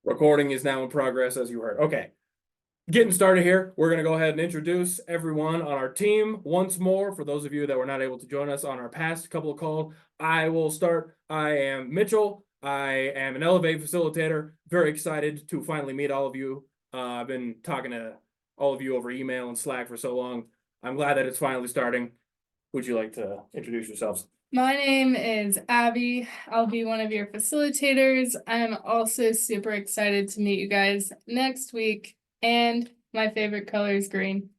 Recording is now in progress, as you heard. Okay, getting started here. We're going to go ahead and introduce everyone on our team once more. For those of you that were not able to join us on our past couple of calls, I will start. I am Mitchell. I am an Elevate facilitator. Very excited to finally meet all of you. I've been talking to all of you over email and Slack for so long. I'm glad that it's finally starting. Would you like to introduce yourselves? My name is Abby. I'll be one of your facilitators. I'm also super excited to meet you guys next week. And my favorite color is green.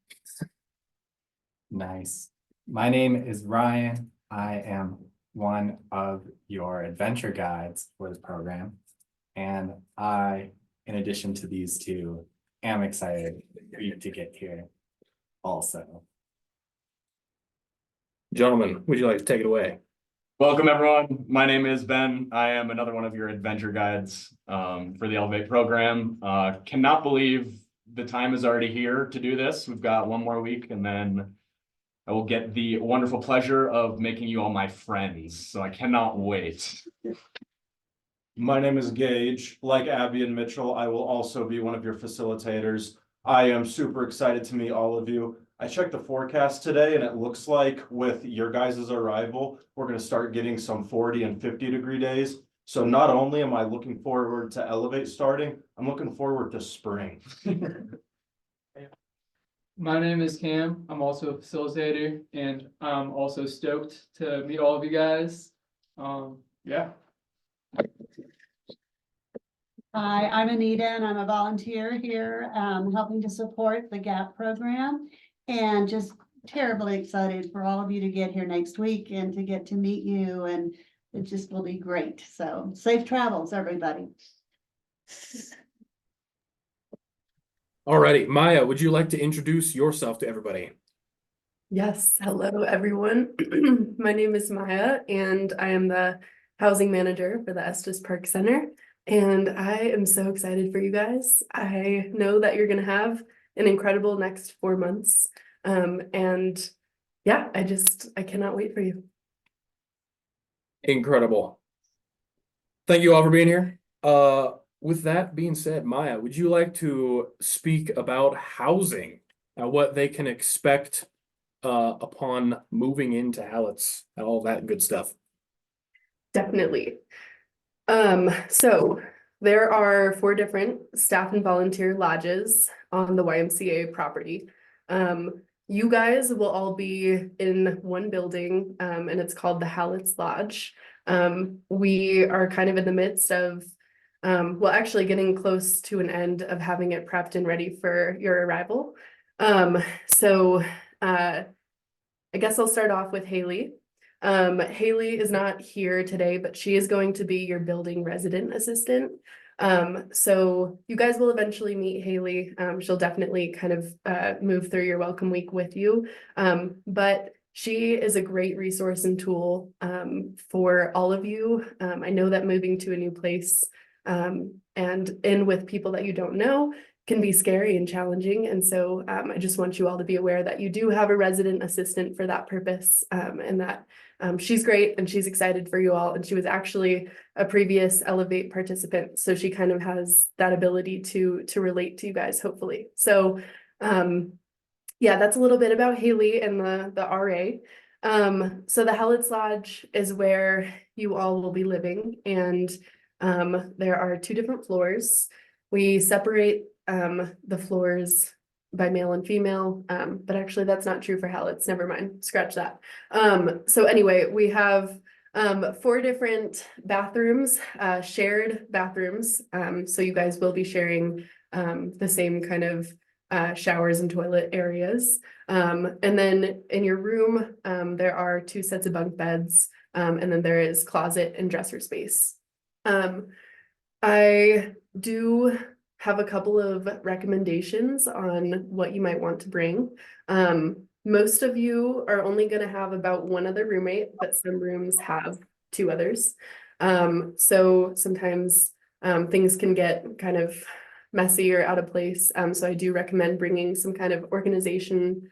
Nice. My name is Ryan. I am one of your adventure guides for this program. And I, in addition to these two, am excited for you to get here also. Gentlemen, would you like to take it away? Welcome, everyone. My name is Ben. I am another one of your adventure guides for the Elevate program. Cannot believe the time is already here to do this. We've got one more week and then I will get the wonderful pleasure of making you all my friends. So I cannot wait. My name is Gage. Like Abby and Mitchell, I will also be one of your facilitators. I am super excited to meet all of you. I checked the forecast today and it looks like with your guys' arrival, we're going to start getting some 40 and 50-degree days. So not only am I looking forward to Elevate starting, I'm looking forward to spring. My name is Cam. I'm also a facilitator and I'm also stoked to meet all of you guys. Yeah. Hi, I'm Anita and I'm a volunteer here, helping to support the GAP program. And just terribly excited for all of you to get here next week and to get to meet you, and it just will be great. So safe travels, everybody. Alrighty, Maya, would you like to introduce yourself to everybody? Yes, hello everyone. My name is Maya and I am the housing manager for the Estes Park Center. And I am so excited for you guys. I know that you're gonna have an incredible next 4 months. And yeah, I cannot wait for you. Incredible. Thank you all for being here. With that being said, Maya, would you like to speak about housing, what they can expect upon moving into Hallett's and all that good stuff? Definitely. So there are 4 different staff and volunteer lodges on the YMCA property. You guys will all be in one building, and it's called the Hallett's Lodge. We are kind of in the midst of, well, actually getting close to an end of having it prepped and ready for your arrival. So I guess I'll start off with Haley. Haley is not here today, but she is going to be your building resident assistant. So you guys will eventually meet Haley. She'll definitely kind of move through your welcome week with you. But she is a great resource and tool for all of you. I know that moving to a new place and in with people that you don't know can be scary and challenging. And so I just want you all to be aware that you do have a resident assistant for that purpose, and that she's great and she's excited for you all. And she was actually a previous Elevate participant. So she kind of has that ability to relate to you guys, hopefully. So yeah, that's a little bit about Haley and the RA. So the Hallett's Lodge is where you all will be living. And there are 2 different floors. We separate the floors by male and female, but actually that's not true for Hallett's. Never mind, scratch that. So anyway, we have 4 different bathrooms, shared bathrooms. So you guys will be sharing the same kind of showers and toilet areas. And then in your room, there are 2 sets of bunk beds, and then there is closet and dresser space. I do have a couple of recommendations on what you might want to bring. Most of you are only going to have about 1 other roommate, but some rooms have 2 others. So sometimes things can get kind of messy or out of place. So I do recommend bringing some kind of organizational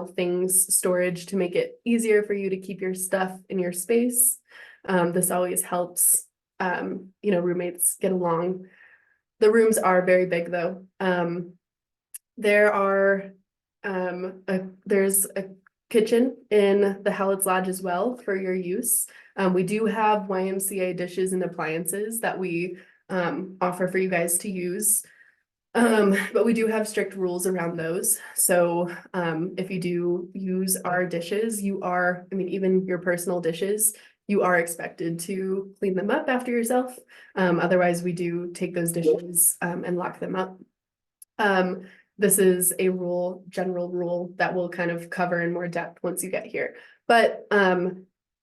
things, storage, to make it easier for you to keep your stuff in your space. This always helps roommates get along. The rooms are very big though. There's a kitchen in the Hallett's Lodge as well for your use. We do have YMCA dishes and appliances that we offer for you guys to use. But we do have strict rules around those. So if you do use our dishes, even your personal dishes, you are expected to clean them up after yourself. Otherwise, we do take those dishes and lock them up. This is a general rule that we'll kind of cover in more depth once you get here. But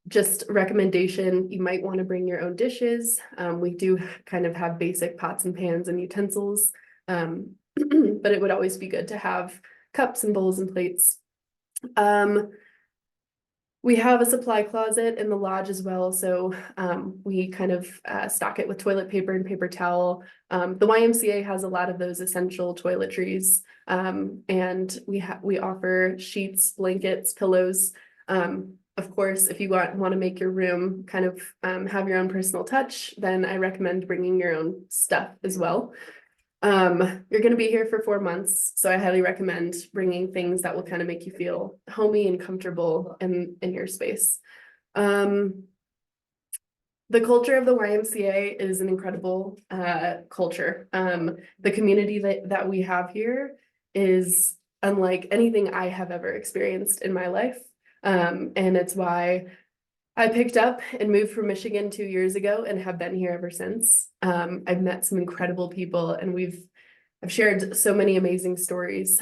just recommendation, you might want to bring your own dishes. We do kind of have basic pots and pans and utensils. But it would always be good to have cups and bowls and plates. We have a supply closet in the lodge as well, so we kind of stock it with toilet paper and paper towel. The YMCA has a lot of those essential toiletries, and we offer sheets, blankets, pillows. Of course, if you want to make your room kind of have your own personal touch, then I recommend bringing your own stuff as well. You're going to be here for 4 months, so I highly recommend bringing things that will kind of make you feel homey and comfortable in your space. The culture of the YMCA is an incredible culture. The community that we have here is unlike anything I have ever experienced in my life, and it's why I picked up and moved from Michigan 2 years ago and have been here ever since. I've met some incredible people and I've shared so many amazing stories.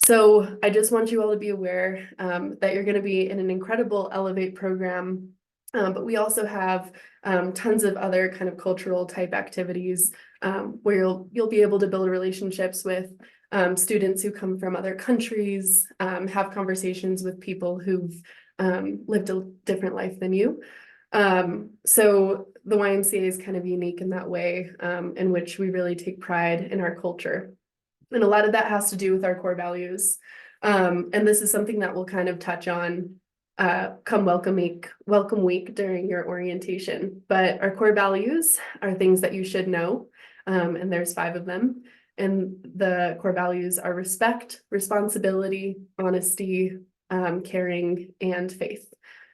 So I just want you all to be aware that you're going to be in an incredible Elevate program, but we also have tons of other kind of cultural type activities where you'll be able to build relationships with students who come from other countries, have conversations with people who've lived a different life than you. So the YMCA is kind of unique in that way, in which we really take pride in our culture. And a lot of that has to do with our core values. And this is something that we'll kind of touch on come welcome week during your orientation. But our core values are things that you should know. And there's 5 of them. And the core values are respect, responsibility, honesty, caring, and faith.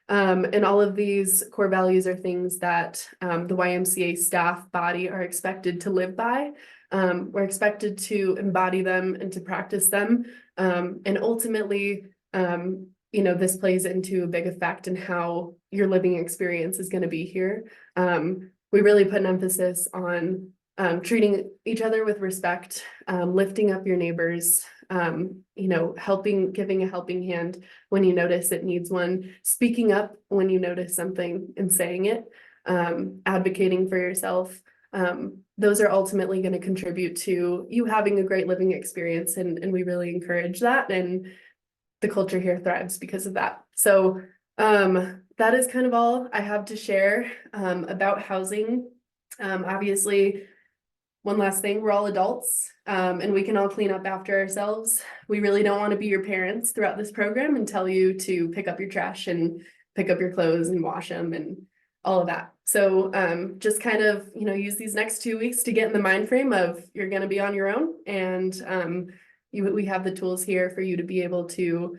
And all of these core values are things that the YMCA staff body are expected to live by. We're expected to embody them and to practice them. And ultimately, this plays into a big effect in how your living experience is going to be here. We really put an emphasis on treating each other with respect, lifting up your neighbors, giving a helping hand when you notice it needs one, speaking up when you notice something and saying it, advocating for yourself. Those are ultimately going to contribute to you having a great living experience, and we really encourage that, and the culture here thrives because of that. So that is kind of all I have to share about housing. Obviously, one last thing, we're all adults, and we can all clean up after ourselves. We really don't want to be your parents throughout this program and tell you to pick up your trash and pick up your clothes and wash them and all of that. So just kind of, use these next 2 weeks to get in the mind frame of you're going to be on your own, and we have the tools here for you to be able to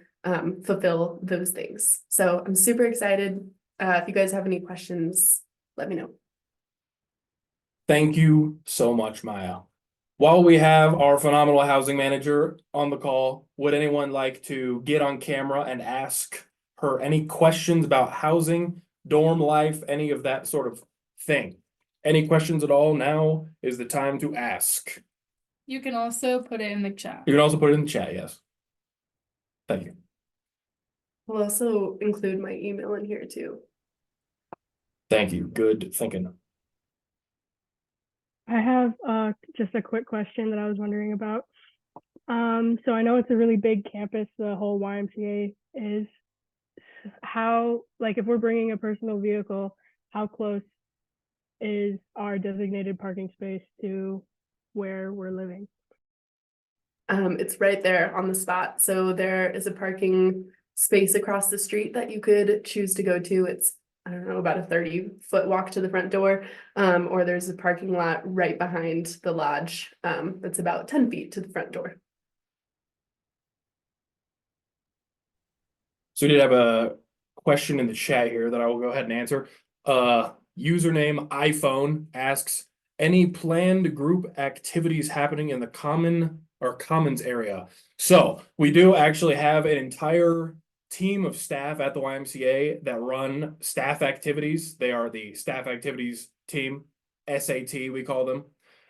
fulfill those things. So I'm super excited. If you guys have any questions, let me know. Thank you so much, Maya. While we have our phenomenal housing manager on the call, would anyone like to get on camera and ask her any questions about housing, dorm life, any of that sort of thing? Any questions at all? Now is the time to ask. You can also put it in the chat. You can also put it in the chat, yes. Thank you. We'll also include my email in here too. Thank you. Good thinking. I have just a quick question that I was wondering about. So I know it's a really big campus, the whole YMCA is. How, if we're bringing a personal vehicle, how close is our designated parking space to where we're living? It's right there on the spot. So there is a parking space across the street that you could choose to go to. It's I don't know, about a 30-foot walk to the front door. Or there's a parking lot right behind the lodge, that's about 10 feet to the front door. So we did have a question in the chat here that I will go ahead and answer. Username iPhone asks, any planned group activities happening in the commons area? So we do actually have an entire team of staff at the YMCA that run staff activities. They are the staff activities team, SAT, we call them.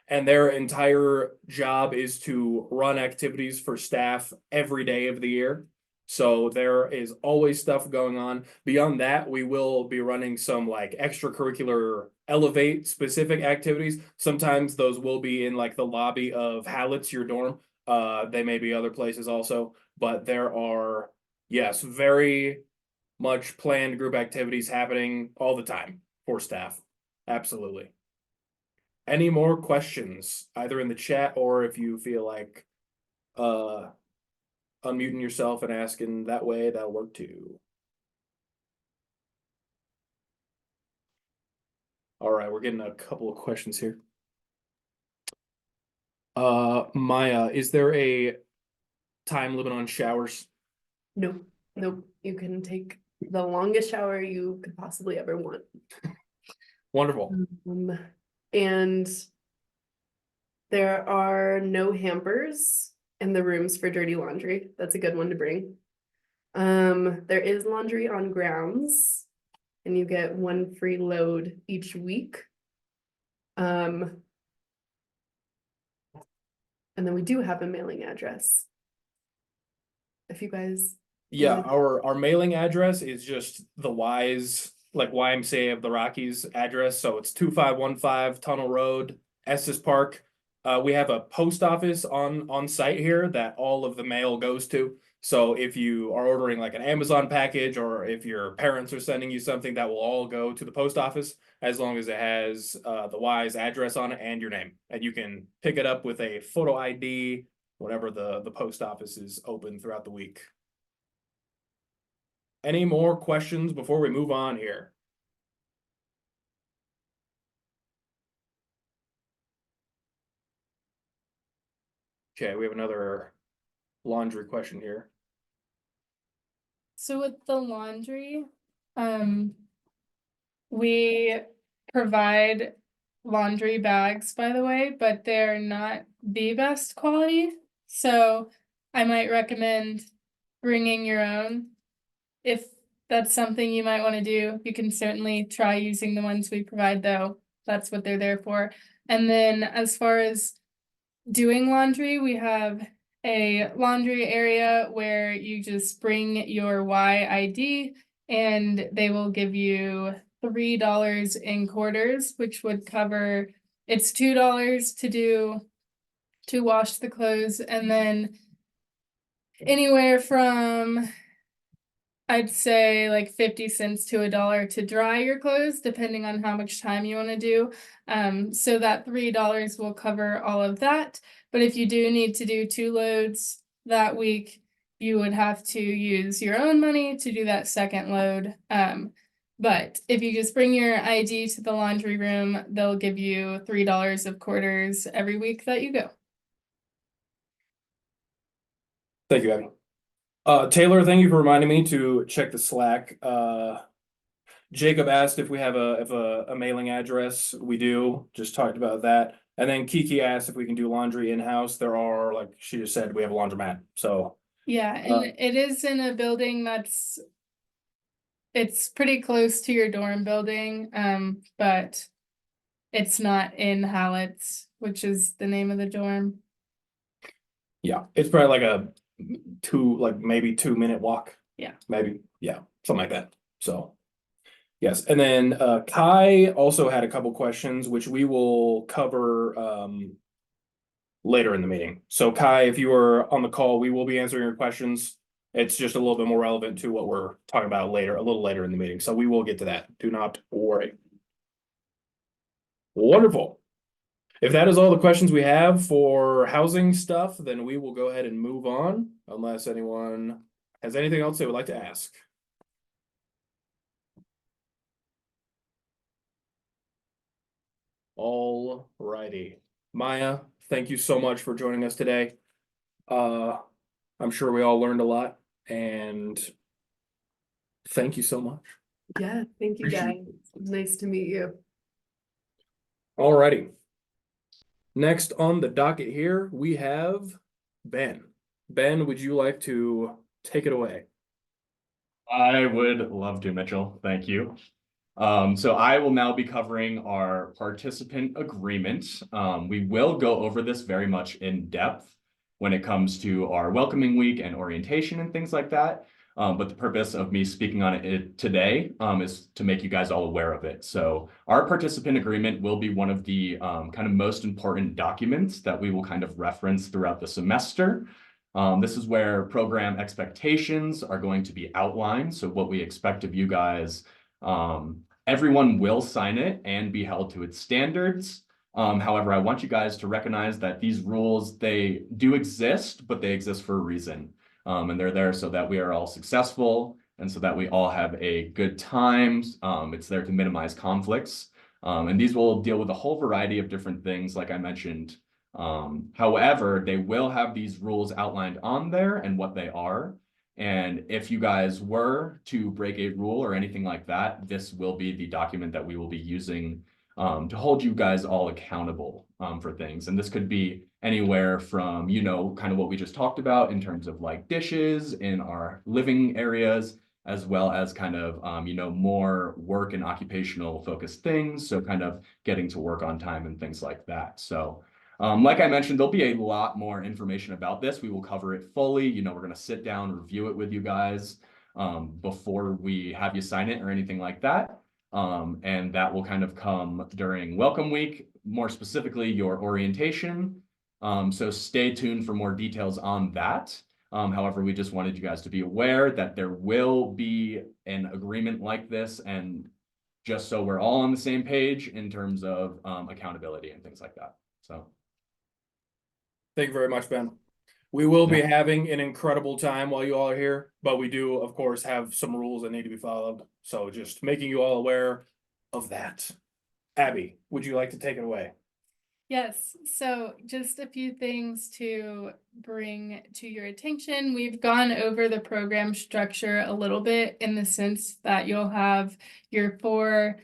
And their entire job is to run activities for staff every day of the year. So there is always stuff going on. Beyond that, we will be running some like extracurricular Elevate specific activities. Sometimes those will be in like the lobby of Hallett's, your dorm. They may be other places also, but there are, yes, very much planned group activities happening all the time for staff. Absolutely. Any more questions, either in the chat or if you feel like unmuting yourself and asking that way, that'll work too. All right, we're getting a couple of questions here. Maya, is there a time limit on showers? Nope, nope, you can take the longest shower you could possibly ever want. Wonderful. And there are no hampers in the rooms for dirty laundry. That's a good one to bring. There is laundry on grounds, and you get one free load each week. And then we do have a mailing address. If you guys. Yeah, wanna- our mailing address is just the Y's, like YMCA of the Rockies address. So it's 2515 Tunnel Road, Estes Park. We have a post office on site here that all of the mail goes to. So if you are ordering like an Amazon package or if your parents are sending you something, that will all go to the post office as long as it has the Y's address on it and your name. And you can pick it up with a photo ID whenever the post office is open throughout the week. Any more questions before we move on here? Okay, we have another laundry question here. So with the laundry, we provide laundry bags, by the way, but they're not the best quality. So I might recommend bringing your own. If that's something you might want to do, you can certainly try using the ones we provide, though. That's what they're there for. And then as far as doing laundry, we have a laundry area where you just bring your YID and they will give you $3 in quarters, which would cover, it's $2 to wash the clothes, and then anywhere from, I'd say like 50 cents to $1 to dry your clothes, depending on how much time you want to do. So that $3 will cover all of that. But if you do need to do 2 loads that week, you would have to use your own money to do that second load. But if you just bring your ID to the laundry room, they'll give you $3 of quarters every week that you go. Thank you, Abby. Taylor, thank you for reminding me to check the Slack. Jacob asked if we have a mailing address. We do, just talked about that. And then Kiki asked if we can do laundry in-house. There are, like she just said, we have a laundromat, so. Yeah, and it is in a building it's pretty close to your dorm building, but it's not in Hallett's, which is the name of the dorm. Yeah, it's probably like maybe 2-minute walk. Yeah. Maybe, yeah, something like that, so. Yes, and then Kai also had a couple questions, which we will cover later in the meeting. So Kai, if you are on the call, we will be answering your questions. It's just a little bit more relevant to what we're talking about later, a little later in the meeting. So we will get to that. Do not worry. Wonderful. If that is all the questions we have for housing stuff, then we will go ahead and move on, unless anyone has anything else they would like to ask. All righty. Maya, thank you so much for joining us today. I'm sure we all learned a lot, and thank you so much. Yeah, thank you Appreciate guys. Nice to meet you. Alrighty. Next on the docket here, we have Ben. Ben, would you like to take it away? I would love to, Mitchell. Thank you. So I will now be covering our participant agreement. We will go over this very much in depth when it comes to our welcoming week and orientation and things like that. But the purpose of me speaking on it today is to make you guys all aware of it. So our participant agreement will be one of the kind of most important documents that we will kind of reference throughout the semester. This is where program expectations are going to be outlined. So what we expect of you guys. Everyone will sign it and be held to its standards. However, I want you guys to recognize that these rules, they do exist, but they exist for a reason. And they're there so that we are all successful and so that we all have a good time. It's there to minimize conflicts. And these will deal with a whole variety of different things, like I mentioned. However, they will have these rules outlined on there and what they are. And if you guys were to break a rule or anything like that, this will be the document that we will be using to hold you guys all accountable for things. And this could be anywhere from, you know, kind of what we just talked about in terms of like dishes in our living areas, as well as kind of, you know, more work and occupational focused things. So kind of getting to work on time and things like that. So like I mentioned, there'll be a lot more information about this. We will cover it fully. You know, we're going to sit down, review it with you guys before we have you sign it or anything like that. And that will kind of come during welcome week, more specifically your orientation. So stay tuned for more details on that. However, we just wanted you guys to be aware that there will be an agreement like this, and just so we're all on the same page in terms of accountability and things like that. So. Thank you very much, Ben. We will be having an incredible time while you all are here, but we do, of course, have some rules that need to be followed. So just making you all aware of that. Abby, would you like to take it away? Yes, so just a few things to bring to your attention. We've gone over the program structure a little bit in the sense that you'll have your 4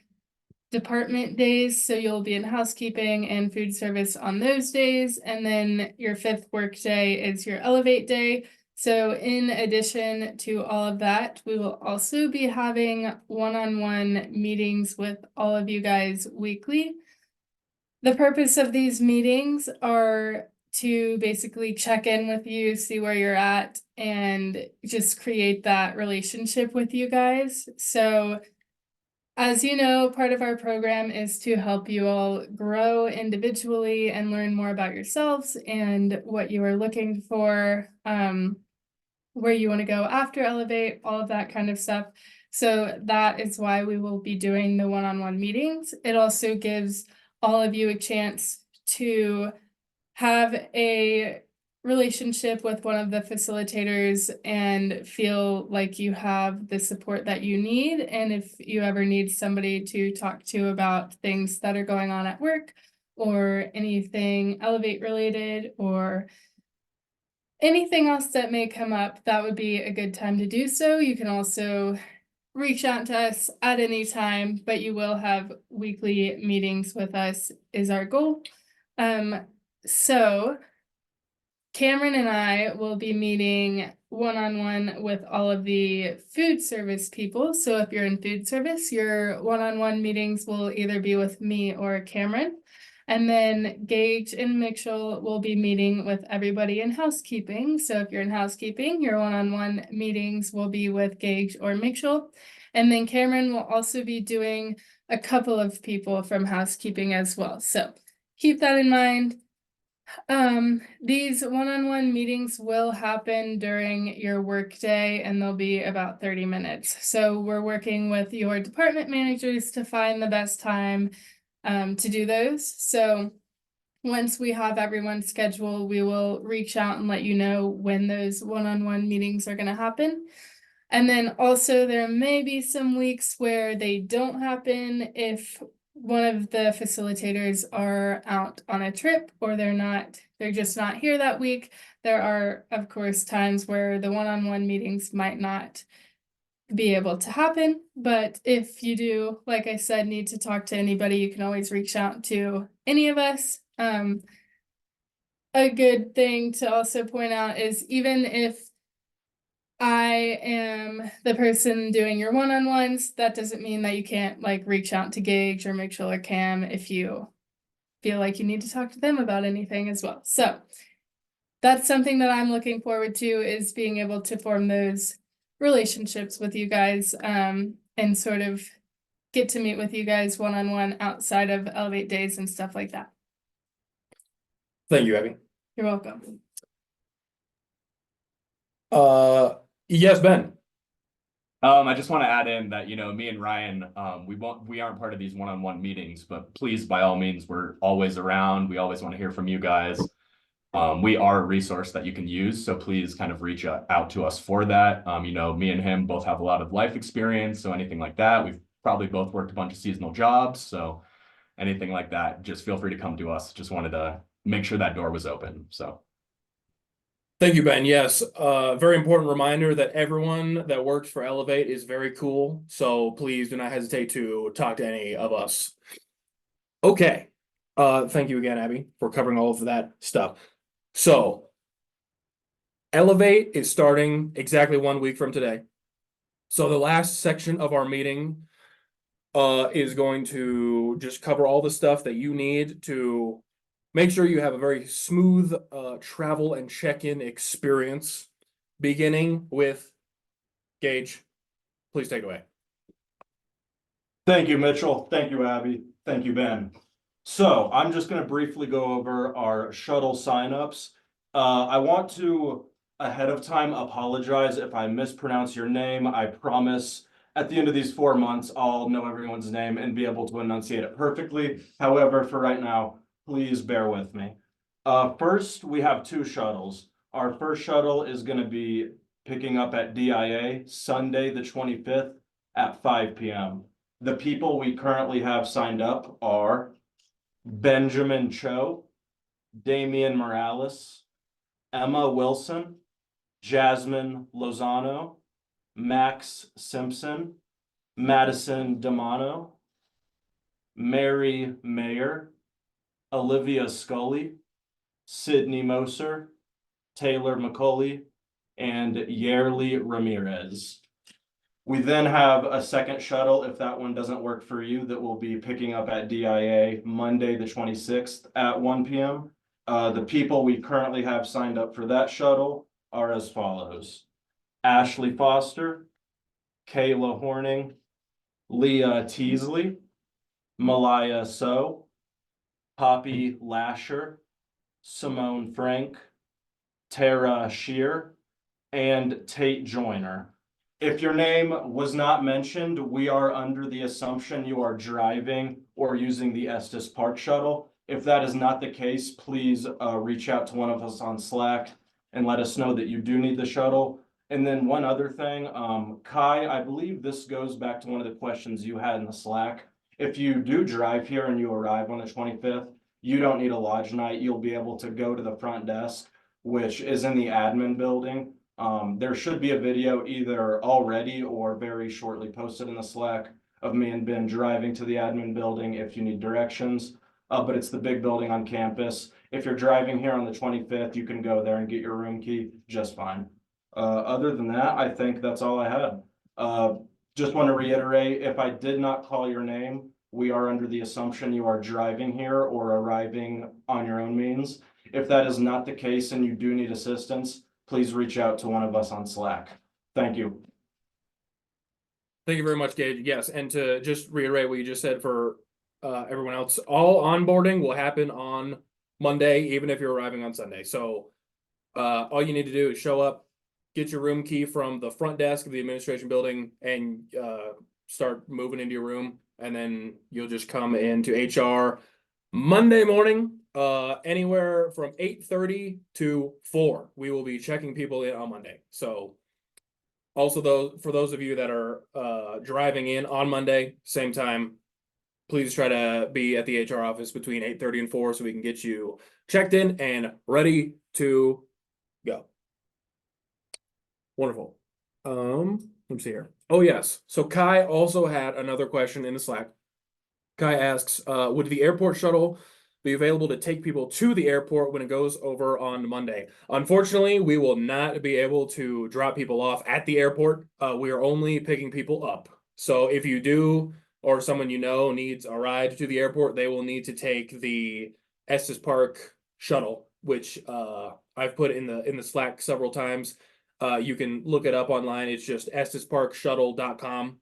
department days, so you'll be in housekeeping and food service on those days, and then your 5th work day is your Elevate day. So in addition to all of that, we will also be having one-on-one meetings with all of you guys weekly. The purpose of these meetings are to basically check in with you, see where you're at, and just create that relationship with you guys. So as you know, part of our program is to help you all grow individually and learn more about yourselves and what you are looking for, where you want to go after Elevate, all of that kind of stuff. So that is why we will be doing the one-on-one meetings. It also gives all of you a chance to have a relationship with one of the facilitators and feel like you have the support that you need. And if you ever need somebody to talk to about things that are going on at work or anything Elevate related or anything else that may come up, that would be a good time to do so. You can also reach out to us at any time, but you will have weekly meetings with us is our goal. So Cameron and I will be meeting one-on-one with all of the food service people. So if you're in food service, your one-on-one meetings will either be with me or Cameron. And then Gage and Mitchell will be meeting with everybody in housekeeping. So if you're in housekeeping, your one-on-one meetings will be with Gage or Mitchell. And then Cameron will also be doing a couple of people from housekeeping as well. So keep that in mind. These one-on-one meetings will happen during your workday and they'll be about 30 minutes. So we're working with your department managers to find the best time to do those. So once we have everyone's schedule, we will reach out and let you know when those one-on-one meetings are going to happen. And then also there may be some weeks where they don't happen if one of the facilitators are out on a trip or they're just not here that week, there are, of course, times where the one-on-one meetings might not be able to happen. But if you do, like I said, need to talk to anybody, you can always reach out to any of us. A good thing to also point out is even if I am the person doing your one-on-ones, that doesn't mean that you can't like reach out to Gage or Mitchell or Cam if you feel like you need to talk to them about anything as well. So that's something that I'm looking forward to, is being able to form those relationships with you guys, and sort of get to meet with you guys one-on-one outside of Elevate Days and stuff like that. Thank you, Abby. You're welcome. Yes, Ben. I just want to add in that, me and Ryan, we aren't part of these one-on-one meetings, but please, by all means, we're always around. We always want to hear from you guys. We are a resource that you can use, so please kind of reach out to us for that. Me and him both have a lot of life experience, so anything like that, we've probably both worked a bunch of seasonal jobs, so anything like that, just feel free to come to us. Just wanted to make sure that door was open, so. Thank you, Ben. Yes, very important reminder that everyone that works for Elevate is very cool. So please do not hesitate to talk to any of us. Okay. Thank you again, Abby, for covering all of that stuff. So Elevate is starting exactly 1 week from today. So the last section of our meeting is going to just cover all the stuff that you need to make sure you have a very smooth travel and check-in experience, beginning with Gage. Please take it away. Thank you, Mitchell. Thank you, Abby. Thank you, Ben. So I'm just going to briefly go over our shuttle signups. I want to ahead of time apologize if I mispronounce your name. I promise at the end of these 4 months, I'll know everyone's name and be able to enunciate it perfectly. However, for right now, please bear with me. First, we have 2 shuttles. Our first shuttle is going to be picking up at DIA Sunday, the 25th at 5 p.m. The people we currently have signed up are Benjamin Cho, Damian Morales, Emma Wilson, Jasmine Lozano, Max Simpson, Madison Damano, Mary Mayer, Olivia Scully, Sydney Moser, Taylor McCauley, and Yerli Ramirez. We then have a second shuttle, if that one doesn't work for you, that will be picking up at DIA Monday, the 26th at 1 p.m. The people we currently have signed up for that shuttle are as follows: Ashley Foster, Kayla Horning, Leah Teasley, Malaya So, Poppy Lasher, Simone Frank, Tara Shear, and Tate Joyner. If your name was not mentioned, we are under the assumption you are driving or using the Estes Park shuttle. If that is not the case, please reach out to one of us on Slack and let us know that you do need the shuttle. And then one other thing, Kai, I believe this goes back to one of the questions you had in the Slack. If you do drive here and you arrive on the 25th, you don't need a lodge night. You'll be able to go to the front desk, which is in the admin building. There should be a video either already or very shortly posted in the Slack of me and Ben driving to the admin building if you need directions. But it's the big building on campus. If you're driving here on the 25th, you can go there and get your room key just fine. Other than that, I think that's all I had. Just want to reiterate, if I did not call your name, we are under the assumption you are driving here or arriving on your own means. If that is not the case and you do need assistance, please reach out to one of us on Slack. Thank you. Thank you very much, Gage. Yes, and to just reiterate what you just said for everyone else, all onboarding will happen on Monday, even if you're arriving on Sunday. So all you need to do is show up, get your room key from the front desk of the administration building, and start moving into your room. And then you'll just come into HR Monday morning, anywhere from 8:30 to 4. We will be checking people in on Monday. So also for those of you that are driving in on Monday, same time, please try to be at the HR office between 8:30 and 4 so we can get you checked in and ready to go. Wonderful. Let me see here. Oh, yes. So Kai also had another question in the Slack. Kai asks, would the airport shuttle be available to take people to the airport when it goes over on Monday? Unfortunately, we will not be able to drop people off at the airport. We are only picking people up. So if you do, or someone you know needs a ride to the airport, they will need to take the Estes Park shuttle, which I've put in the Slack several times. You can look it up online. It's just estesparkshuttle.com.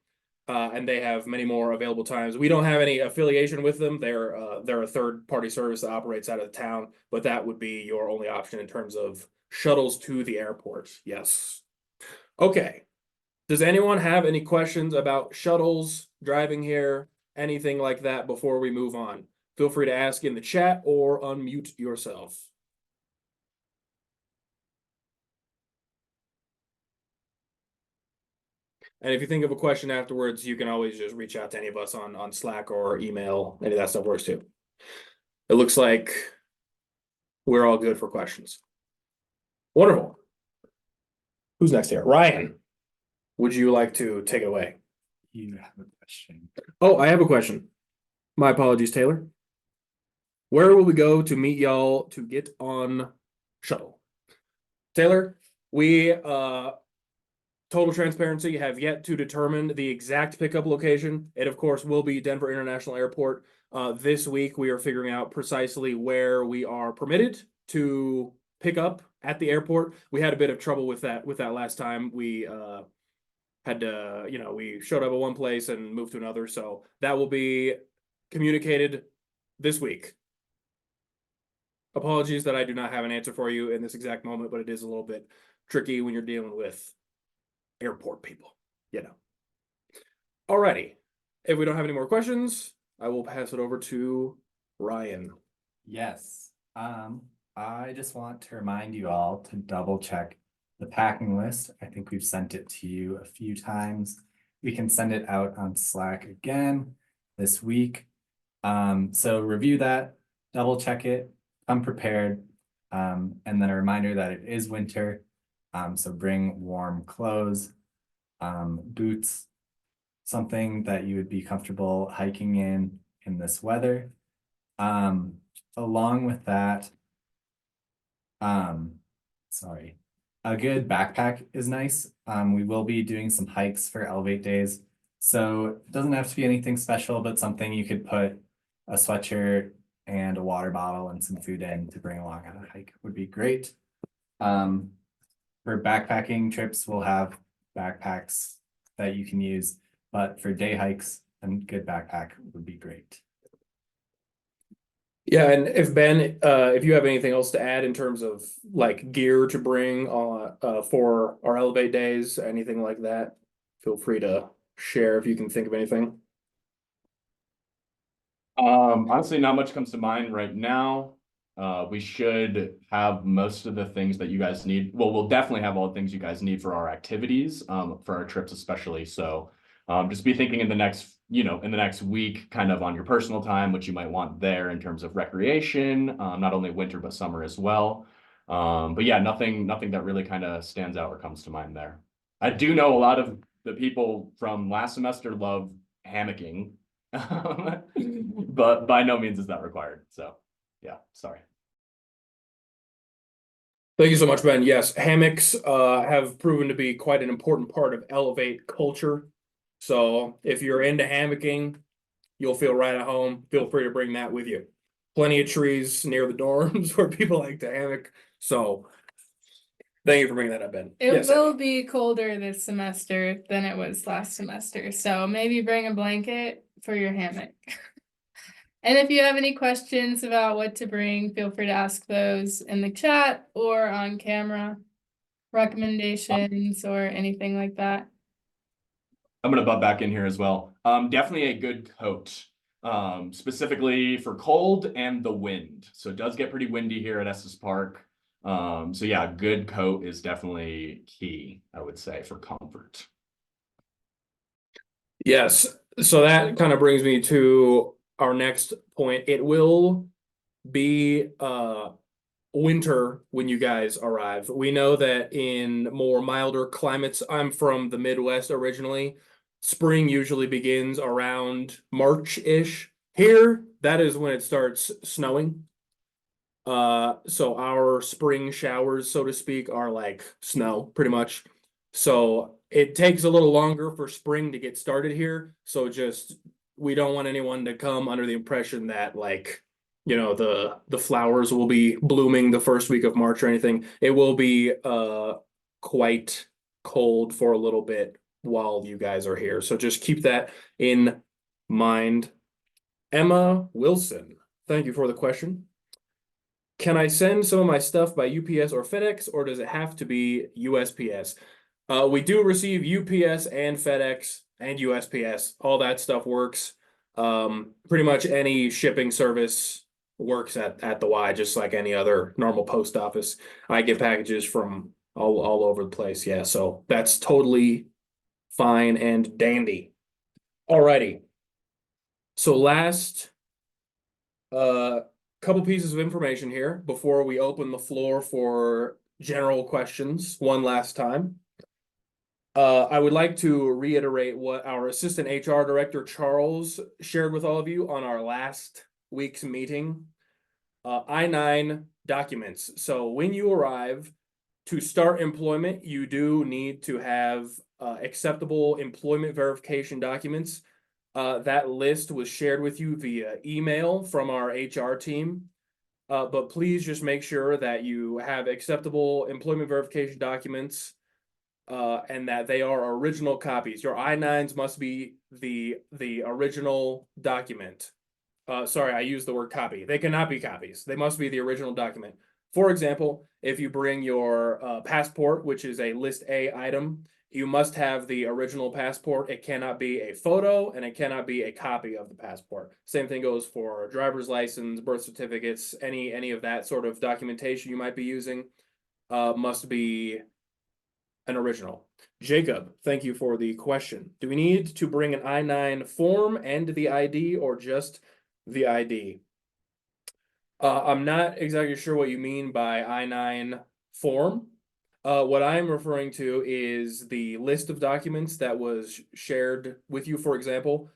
And they have many more available times. We don't have any affiliation with them. They're a third-party service that operates out of the town, but that would be your only option in terms of shuttles to the airport. Yes. Okay. Does anyone have any questions about shuttles, driving here, anything like that before we move on? Feel free to ask in the chat or unmute yourself. And if you think of a question afterwards, you can always just reach out to any of us on Slack or email. Any of that stuff works too. It looks like we're all good for questions. Wonderful. Who's next here? Ryan, would you like to take it away? You have a question. Oh, I have a question. My apologies, Taylor. Where will we go to meet y'all to get on shuttle? Taylor, we total transparency, have yet to determine the exact pickup location. It, of course, will be Denver International Airport. This week, we are figuring out precisely where we are permitted to pick up at the airport. We had a bit of trouble with that last time. We had to, we showed up at one place and moved to another. So that will be communicated this week. Apologies that I do not have an answer for you in this exact moment, but it is a little bit tricky when you're dealing with airport people, Alrighty. If we don't have any more questions, I will pass it over to Ryan. Yes, I just want to remind you all to double check the packing list. I think we've sent it to you a few times. We can send it out on Slack again this week. So review that, double check it, come prepared. And then a reminder that it is winter. So bring warm clothes, boots, something that you would be comfortable hiking in this weather. Along with that, a good backpack is nice. We will be doing some hikes for Elevate Days. So it doesn't have to be anything special, but something you could put a sweatshirt and a water bottle and some food in to bring along on a hike would be great. For backpacking trips, we'll have backpacks that you can use, but for day hikes, a good backpack would be great. Yeah, and if Ben, if you have anything else to add in terms of like gear to bring for our Elevate Days, anything like that, feel free to share if you can think of anything. Honestly, not much comes to mind right now. We should have most of the things that you guys need. Well, we'll definitely have all the things you guys need for our activities, for our trips especially. So just be thinking in the next week, kind of on your personal time, what you might want there in terms of recreation, not only winter, but summer as well. But yeah, nothing that really kind of stands out or comes to mind there. I do know a lot of the people from last semester love hammocking, but by no means is that required. So yeah, sorry. Thank you so much, Ben. Yes, hammocks have proven to be quite an important part of Elevate culture. So if you're into hammocking, you'll feel right at home. Feel free to bring that with you. Plenty of trees near the dorms where people like to hammock. So thank you for bringing that up, Ben. It Yes. will be colder this semester than it was last semester, so maybe bring a blanket for your hammock. And if you have any questions about what to bring, feel free to ask those in the chat or on camera. Recommendations or anything like that. I'm gonna butt back in here as well. Definitely a good coat, specifically for cold and the wind. So it does get pretty windy here at Estes Park. So yeah, a good coat is definitely key, I would say, for comfort. Yes. So that kind of brings me to our next point. It will be winter when you guys arrive. We know that in more milder climates, I'm from the Midwest originally. Spring usually begins around March-ish. Here, that is when it starts snowing. So our spring showers, so to speak, are like snow, pretty much. So it takes a little longer for spring to get started here. So just we don't want anyone to come under the impression that like, you know, the flowers will be blooming the first week of March or anything. It will be quite cold for a little bit while you guys are here. So just keep that in mind. Emma Wilson, thank you for the question. Can I send some of my stuff by UPS or FedEx, or does it have to be USPS? We do receive UPS and FedEx and USPS. All that stuff works. Pretty much any shipping service works at the Y, just like any other normal post office. I get packages from all over the place. Yeah, so that's totally fine and dandy. Alrighty. So last couple pieces of information here before we open the floor for general questions one last time. I would like to reiterate what our assistant HR director, Charles, shared with all of you on our last week's meeting. I-9 documents. So when you arrive to start employment, you do need to have acceptable employment verification documents. That list was shared with you via email from our HR team. But please just make sure that you have acceptable employment verification documents and that they are original copies. Your I-9s must be the original document. Sorry, I used the word copy. They cannot be copies. They must be the original document. For example, if you bring your passport, which is a list A item, you must have the original passport. It cannot be a photo and it cannot be a copy of the passport. Same thing goes for driver's license, birth certificates, any of that sort of documentation you might be using must be an original. Jacob, thank you for the question. Do we need to bring an I-9 form and the ID or just the ID? I'm not exactly sure what you mean by I-9 form. What I'm referring to is the list of documents that was shared with you. For example,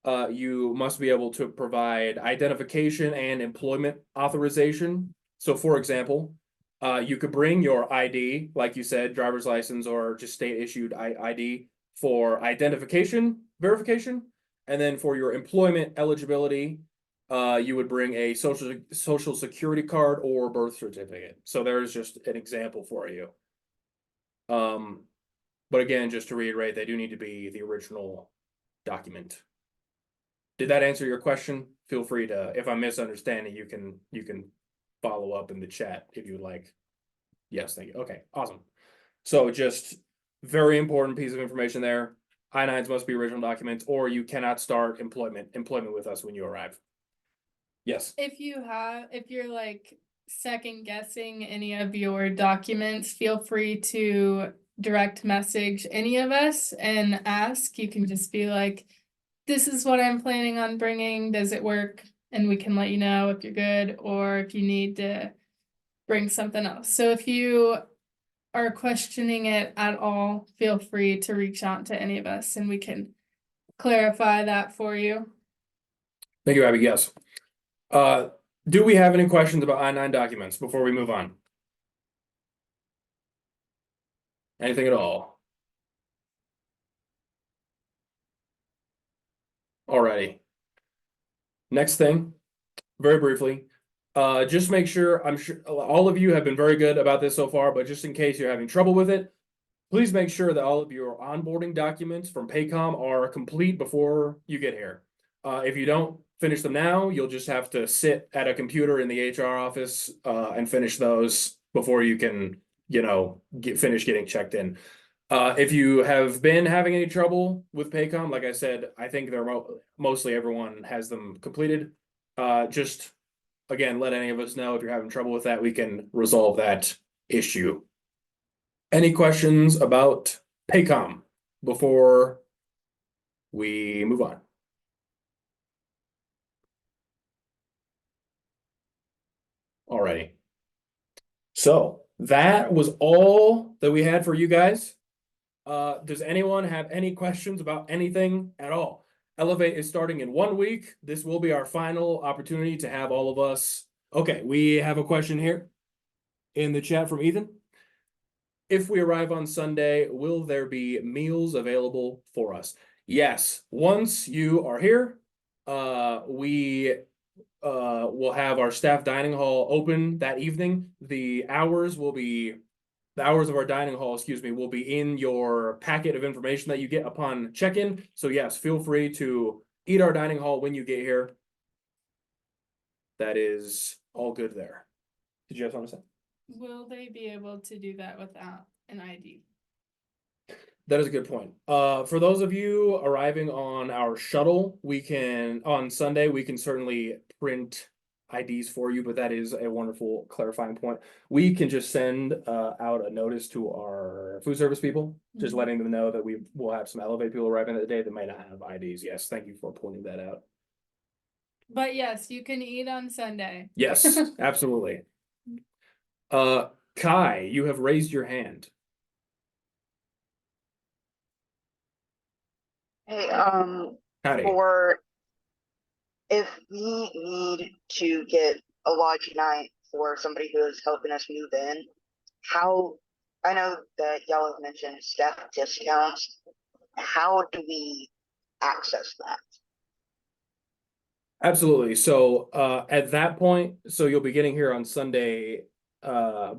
you must be able to provide identification and employment authorization. So for example, you could bring your ID, like you said, driver's license or just state issued ID for identification verification. And then for your employment eligibility, you would bring a social security card or birth certificate. So there's just an example for you. But again, just to reiterate, they do need to be the original document. Did that answer your question? Feel free to, if I'm misunderstanding, you can follow up in the chat if you would like. Yes, thank you. Okay, awesome. So just very important piece of information there. I-9s must be original documents, or you cannot start employment with us when you arrive. Yes. If you're like second guessing any of your documents, feel free to direct message any of us and ask. You can just be like, this is what I'm planning on bringing. Does it work? And we can let you know if you're good or if you need to bring something else. So if you are questioning it at all, feel free to reach out to any of us and we can clarify that for you. Thank you, Abby. Yes. Do we have any questions about I-9 documents before we move on? Anything at all? Alrighty. Next thing, very briefly, just make sure, I'm sure all of you have been very good about this so far, but just in case you're having trouble with it, please make sure that all of your onboarding documents from Paycom are complete before you get here. If you don't finish them now, you'll just have to sit at a computer in the HR office and finish those before you can, finish getting checked in. If you have been having any trouble with Paycom, like I said, I think they're mostly everyone has them completed. Just again, let any of us know if you're having trouble with that. We can resolve that issue. Any questions about Paycom before we move on? Alrighty. So that was all that we had for you guys. Does anyone have any questions about anything at all? Elevate is starting in 1 week. This will be our final opportunity to have all of us. Okay, we have a question here in the chat from Ethan. If we arrive on Sunday, will there be meals available for us? Yes, once you are here, we will have our staff dining hall open that evening. The hours of our dining hall, excuse me, will be in your packet of information that you get upon check-in. So yes, feel free to eat our dining hall when you get here. That is all good there. Did you have something to say? Will they be able to do that without an ID? That is a good point. For those of you arriving on our shuttle, on Sunday, we can certainly print IDs for you, but that is a wonderful clarifying point. We can just send out a notice to our food service people, just Mhm. letting them know that we will have some Elevate people arriving that day that may not have IDs. Yes, thank you for pointing that out. But yes, you can eat on Sunday. Yes, absolutely. Kai, you have raised your hand. Hey, Howdy. for if we need to get a lodge night for somebody who is helping us move in, I know that y'all have mentioned staff discounts. How do we access that? Absolutely. So at that point, so you'll be getting here on Sunday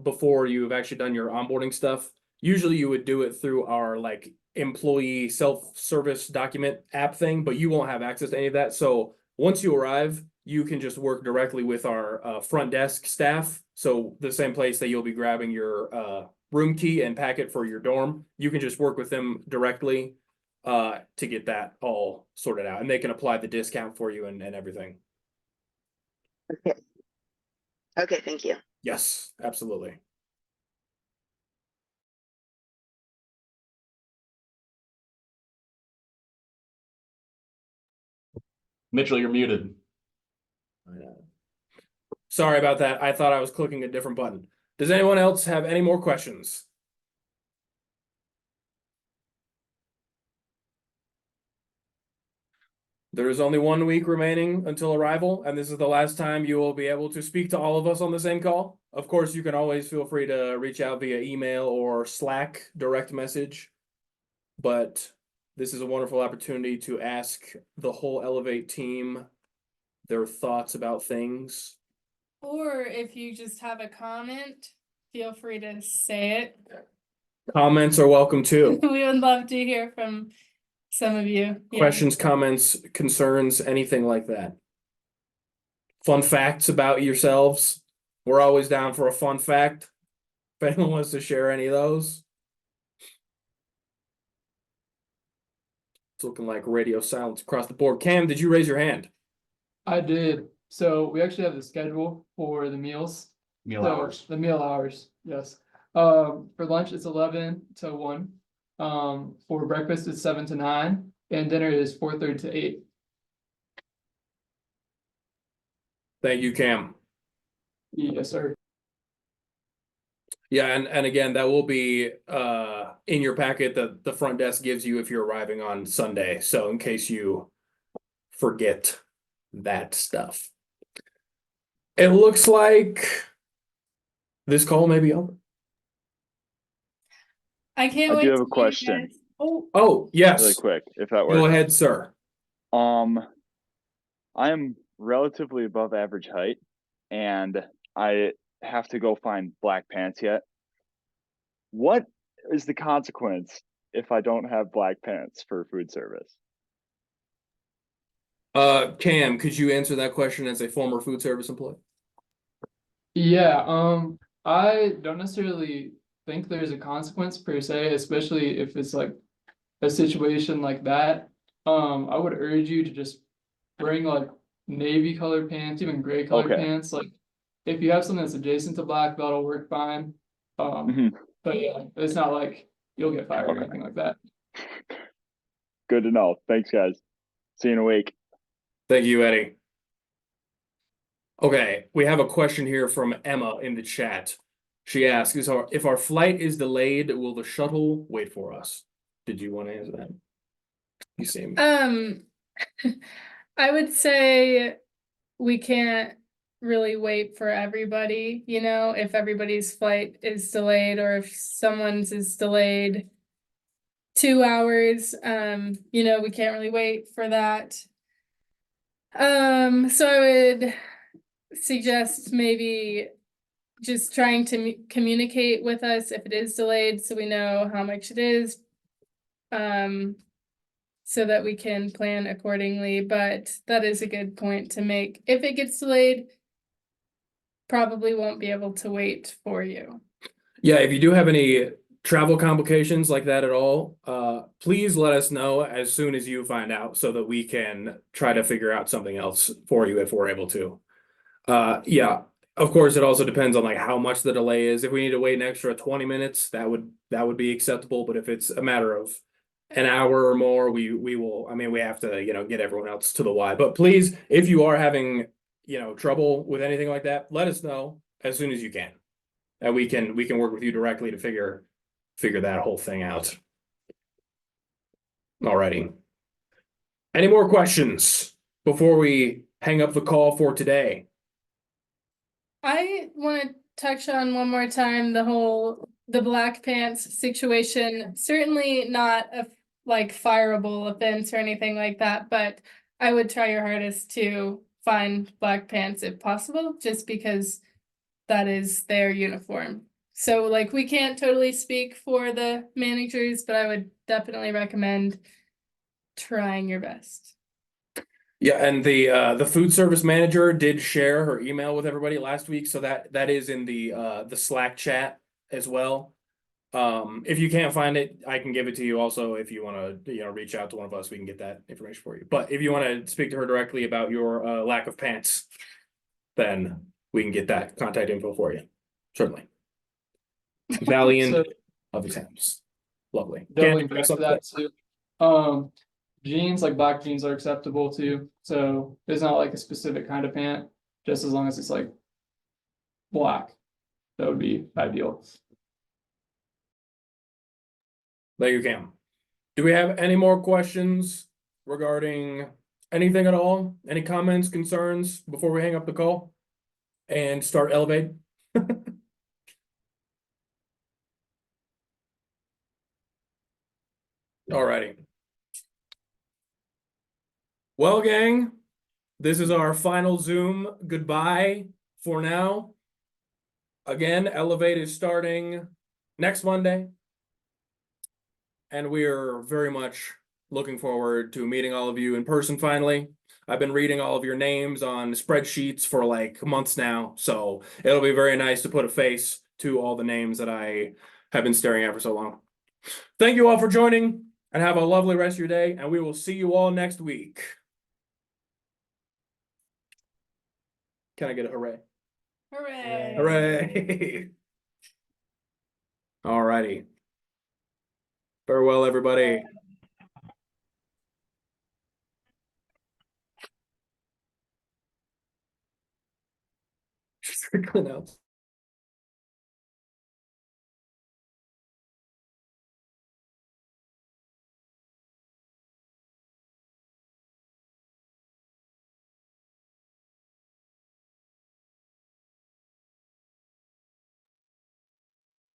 before you've actually done your onboarding stuff. Usually you would do it through our like employee self-service document app thing, but you won't have access to any of that. So once you arrive, you can just work directly with our front desk staff. So the same place that you'll be grabbing your room key and packet for your dorm, you can just work with them directly to get that all sorted out, and they can apply the discount for you and everything. Okay, thank you. Yes, absolutely. Mitchell, you're muted. Sorry about that. I thought I was clicking a different button. Does anyone else have any more questions? There is only 1 week remaining until arrival, and this is the last time you will be able to speak to all of us on the same call. Of course, you can always feel free to reach out via email or Slack direct message, but this is a wonderful opportunity to ask the whole Elevate team their thoughts about things. Or if you just have a comment, feel free to say it. Comments are welcome too. We would love to hear from some of you. Yeah. Questions, comments, concerns, anything like that. Fun facts about yourselves. We're always down for a fun fact. If anyone wants to share any of those. It's looking like radio silence across the board. Cam, did you raise your hand? I did. So we actually have the schedule for the meals. Meal So, hours. The meal hours, yes. For lunch, it's 11 to 1. For breakfast, it's 7 to 9, and dinner is 4:30 to 8. Thank you, Cam. Yes, sir. Yeah, and again, that will be in your packet that the front desk gives you if you're arriving on Sunday. So in case you forget that stuff. It looks like this call may be over. I can't I wait do have to a meet you question. guys. Oh, Oh, yes. Really quick, if that Go works. ahead, sir. I am relatively above average height, and I have to go find black pants yet. What is the consequence if I don't have black pants for food service? Cam, could you answer that question as a former food service employee? Yeah, I don't necessarily think there's a consequence per se, especially if it's like a situation like that. I would urge you to just bring like navy colored pants, even gray colored Okay. pants. Like if you have something that's adjacent to black, that'll work fine. Mhm. But yeah, it's not like you'll get fired or Okay. anything like that. Good to know. Thanks, guys. See you in a week. Thank you, Eddie. Okay, we have a question here from Emma in the chat. She asks, if our flight is delayed, will the shuttle wait for us? Did you want to answer that? You seem. I would say we can't really wait for everybody, you know, if everybody's flight is delayed or if someone's is delayed 2 hours, you know, we can't really wait for that. So I would suggest maybe just trying to communicate with us if it is delayed, so we know how much it is. So that we can plan accordingly, but that is a good point to make. If it gets delayed, probably won't be able to wait for you. Yeah, if you do have any travel complications like that at all, please let us know as soon as you find out so that we can try to figure out something else for you if we're able to. Yeah, of course, it also depends on like how much the delay is. If we need to wait an extra 20 minutes, that would be acceptable. But if it's a matter of an hour or more, we will. I mean, we have to, you know, get everyone else to the Y. But please, if you are having, you know, trouble with anything like that, let us know as soon as you can. And we can work with you directly to figure that whole thing out. Alrighty. Any more questions before we hang up the call for today? I want to touch on one more time the black pants situation. Certainly not a like fireable offense or anything like that, but I would try your hardest to find black pants if possible, just because that is their uniform. So like we can't totally speak for the managers, but I would definitely recommend trying your best. Yeah, and the food service manager did share her email with everybody last week, so that is in the Slack chat as well. If you can't find it, I can give it to you also. If you want to, you know, reach out to one of us, we can get that information for you. But if you want to speak to her directly about your lack of pants, then we can get that contact info for you. Certainly. Valiant So of exams. Lovely. definitely Can't back to that too. Jeans, like black jeans are acceptable too, so it's not like a specific kind of pant, just as long as it's like black, that would be ideal. There you can. Do we have any more questions regarding anything at all? Any comments, concerns before we hang up the call and start Elevate? Alrighty. Well, gang, this is our final Zoom goodbye for now. Again, Elevate is starting next Monday. And we are very much looking forward to meeting all of you in person finally. I've been reading all of your names on spreadsheets for like months now, so it'll be very nice to put a face to all the names that I have been staring at for so long. Thank you all for joining, and have a lovely rest of your day, and we will see you all next week. Can I get a hooray? Hooray! Hooray! Alrighty. Farewell, everybody. Trickling out.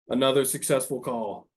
Another successful call.